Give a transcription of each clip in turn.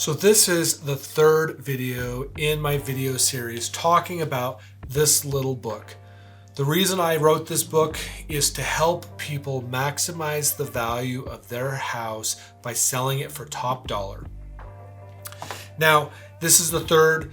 So this is the third video in my video series talking about this little book. The reason I wrote this book is to help people maximize the value of their house by selling it for top dollar. Now, this is the third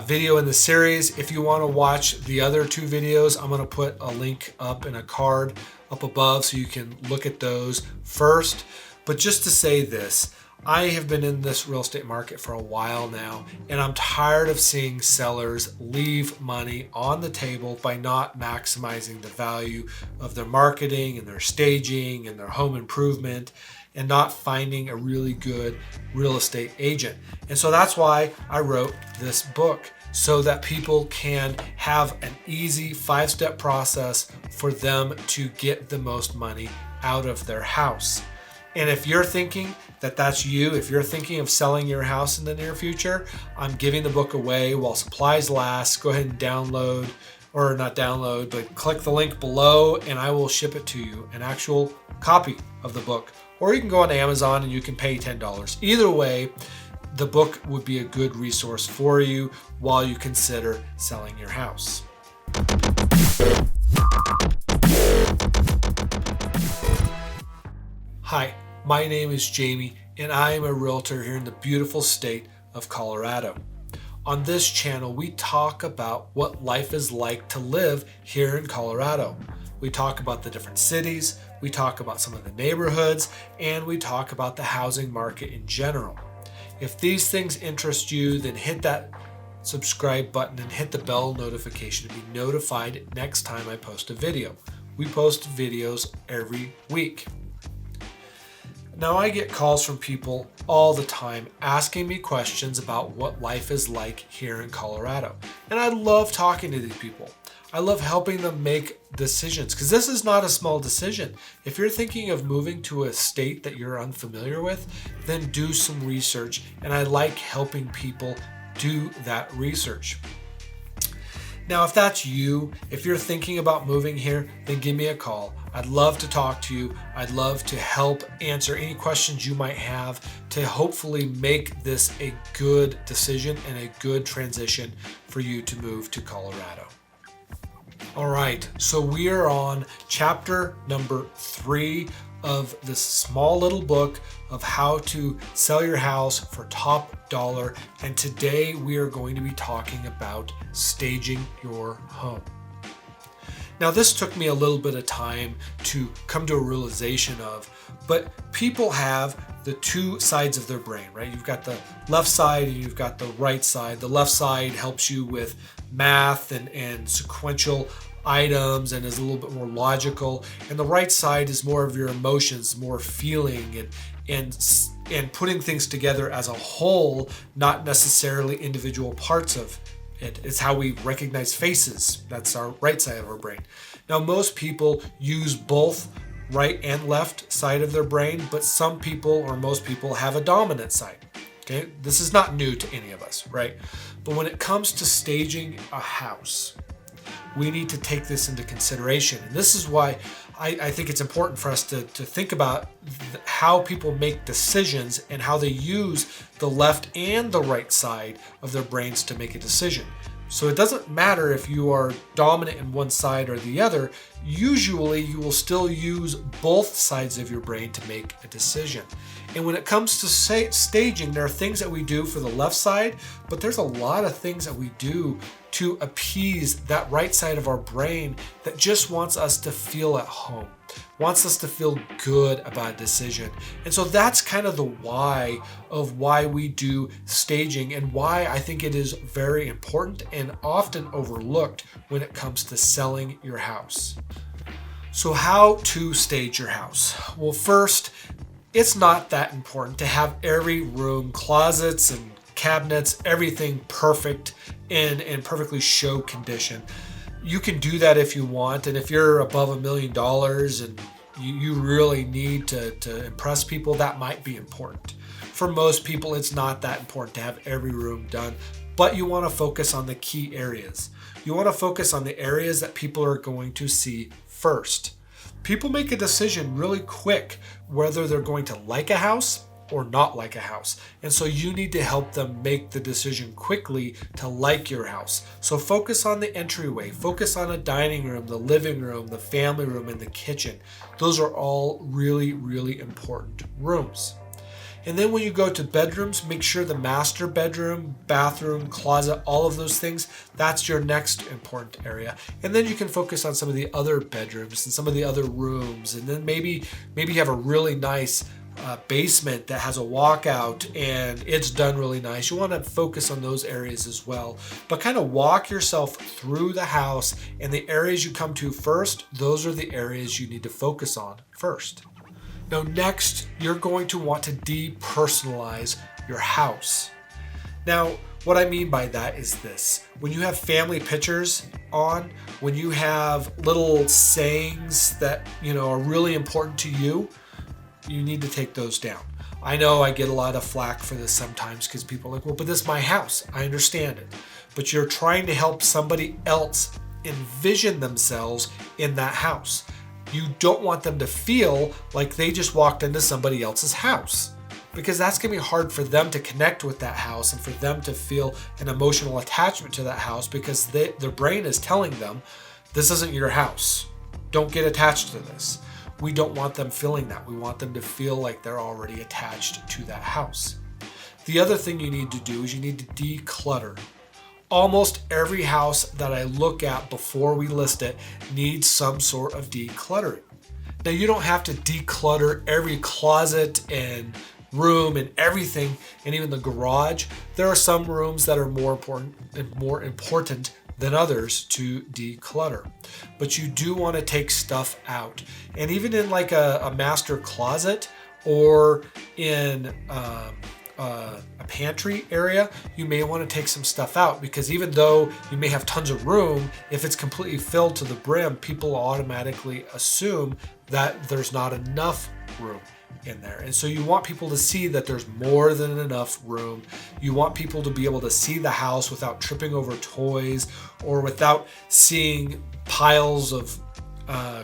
video in the series. If you want to watch the other two videos, I'm going to put a link up in a card up above so you can look at those first. But just to say this, I have been in this real estate market for a while now, and I'm tired of seeing sellers leave money on the table by not maximizing the value of their marketing and their staging and their home improvement and not finding a really good real estate agent. And so that's why I wrote this book, so that people can have an easy 5-step process for them to get the most money out of their house. And if you're thinking that that's you, if you're thinking of selling your house in the near future, I'm giving the book away while supplies last. Go ahead and download, or not download, but click the link below and I will ship it to you, an actual copy of the book. Or you can go on Amazon and you can pay $10. Either way, the book would be a good resource for you while you consider selling your house. Hi, my name is Jamie and I am a realtor here in the beautiful state of Colorado. On this channel, we talk about what life is like to live here in Colorado. We talk about the different cities, we talk about some of the neighborhoods, and we talk about the housing market in general. If these things interest you, then hit that subscribe button and hit the bell notification to be notified next time I post a video. We post videos every week. Now, I get calls from people all the time asking me questions about what life is like here in Colorado. And I love talking to these people. I love helping them make decisions, because this is not a small decision. If you're thinking of moving to a state that you're unfamiliar with, then do some research. And I like helping people do that research. Now, if that's you, if you're thinking about moving here, then give me a call. I'd love to talk to you. I'd love to help answer any questions you might have to hopefully make this a good decision and a good transition for you to move to Colorado. All right, so we are on chapter number 3 of this small little book of how to sell your house for top dollar. And today we are going to be talking about staging your home. Now, this took me a little bit of time to come to a realization of, but people have the two sides of their brain, right? You've got the left side and you've got the right side. The left side helps you with math and sequential items and is a little bit more logical. And the right side is more of your emotions, more feeling and putting things together as a whole, not necessarily individual parts of it. It's how we recognize faces. That's our right side of our brain. Now, most people use both right and left side of their brain, but some people or most people have a dominant side. Okay, this is not new to any of us, right? But when it comes to staging a house, we need to take this into consideration. And this is why I think it's important for us to think about how people make decisions and how they use the left and the right side of their brains to make a decision. So it doesn't matter if you are dominant in one side or the other. Usually you will still use both sides of your brain to make a decision. And when it comes to staging, there are things that we do for the left side, but there's a lot of things that we do to appease that right side of our brain that just wants us to feel at home, wants us to feel good about a decision. And so that's kind of the why of why we do staging and why I think it is very important and often overlooked when it comes to selling your house. So how to stage your house? Well, first, it's not that important to have every room, closets and cabinets, everything perfect and perfectly show condition. You can do that if you want, and if you're above $1 million and you really need to impress people, that might be important. For most people, it's not that important to have every room done, but you want to focus on the key areas. You want to focus on the areas that people are going to see first. People make a decision really quick whether they're going to like a house or not like a house. And so you need to help them make the decision quickly to like your house. So focus on the entryway, focus on a dining room, the living room, the family room, and the kitchen. Those are all really, really important rooms. And then when you go to bedrooms, make sure the master bedroom, bathroom, closet, all of those things, that's your next important area. And then you can focus on some of the other bedrooms and some of the other rooms. And then maybe you have a really nice basement that has a walkout and it's done really nice. You want to focus on those areas as well. But kind of walk yourself through the house, and the areas you come to first, those are the areas you need to focus on first. Now next, you're going to want to depersonalize your house. Now, what I mean by that is this. When you have family pictures on, when you have little sayings that, are really important to you, you need to take those down. I know I get a lot of flack for this sometimes because people are like, well, but this is my house. I understand it. But you're trying to help somebody else envision themselves in that house. You don't want them to feel like they just walked into somebody else's house, because that's going to be hard for them to connect with that house and for them to feel an emotional attachment to that house, because their brain is telling them, this isn't your house. Don't get attached to this. We don't want them feeling that. We want them to feel like they're already attached to that house. The other thing you need to do is you need to declutter. Almost every house that I look at before we list it needs some sort of decluttering. Now, you don't have to declutter every closet and room and everything, and even the garage. There are some rooms that are more important than others to declutter. But you do want to take stuff out. And even in like a master closet or in a pantry area, you may want to take some stuff out, because even though you may have tons of room, if it's completely filled to the brim, people automatically assume that there's not enough room in there. And so you want people to see that there's more than enough room. You want people to be able to see the house without tripping over toys or without seeing piles of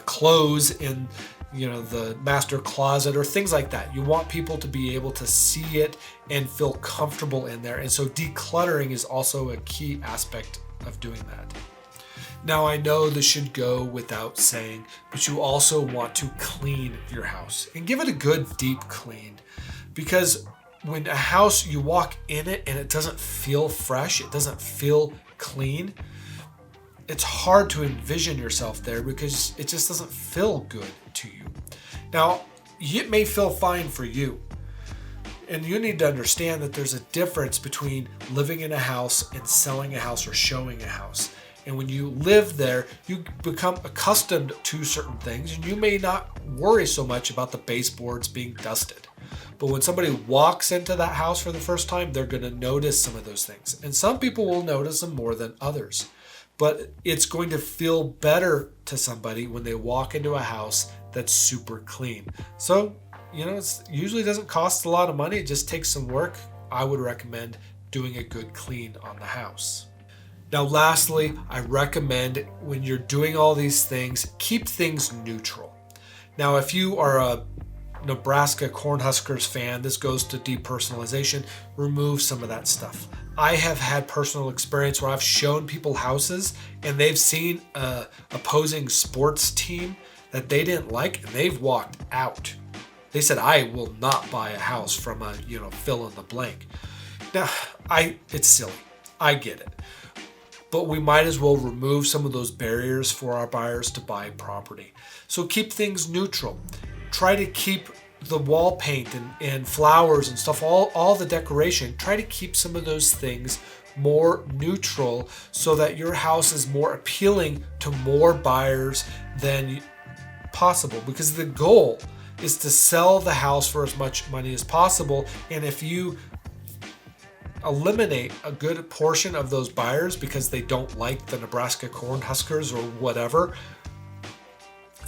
clothes in the master closet or things like that. You want people to be able to see it and feel comfortable in there. And so decluttering is also a key aspect of doing that. Now, I know this should go without saying, but you also want to clean your house and give it a good deep clean, because when a house, you walk in it and it doesn't feel fresh, it doesn't feel clean, it's hard to envision yourself there because it just doesn't feel good to you. Now, it may feel fine for you. And you need to understand that there's a difference between living in a house and selling a house or showing a house. And when you live there, you become accustomed to certain things, and you may not worry so much about the baseboards being dusted. But when somebody walks into that house for the first time, they're going to notice some of those things. And some people will notice them more than others. But it's going to feel better to somebody when they walk into a house that's super clean. So, it usually doesn't cost a lot of money. It just takes some work. I would recommend doing a good clean on the house. Now, lastly, I recommend when you're doing all these things, keep things neutral. Now, if you are a Nebraska Cornhuskers fan, this goes to depersonalization, remove some of that stuff. I have had personal experience where I've shown people houses and they've seen a opposing sports team that they didn't like, and they've walked out. They said, I will not buy a house from a, fill in the blank. Now, it's silly. I get it. But we might as well remove some of those barriers for our buyers to buy property. So keep things neutral. Try to keep the wall paint and flowers and stuff, all the decoration. Try to keep some of those things more neutral so that your house is more appealing to more buyers than possible, because the goal is to sell the house for as much money as possible. And if you eliminate a good portion of those buyers because they don't like the Nebraska Cornhuskers or whatever,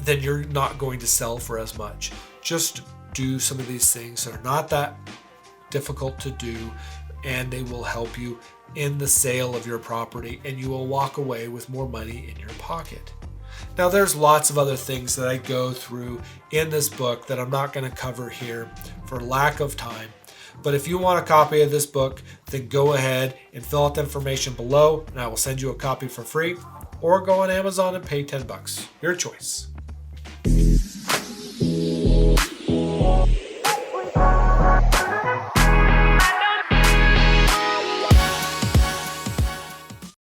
then you're not going to sell for as much. Just do some of these things that are not that difficult to do, and they will help you in the sale of your property, and you will walk away with more money in your pocket. Now there's lots of other things that I go through in this book that I'm not going to cover here for lack of time. But if you want a copy of this book, then go ahead and fill out the information below and I will send you a copy for free, or go on Amazon and pay $10. Your choice.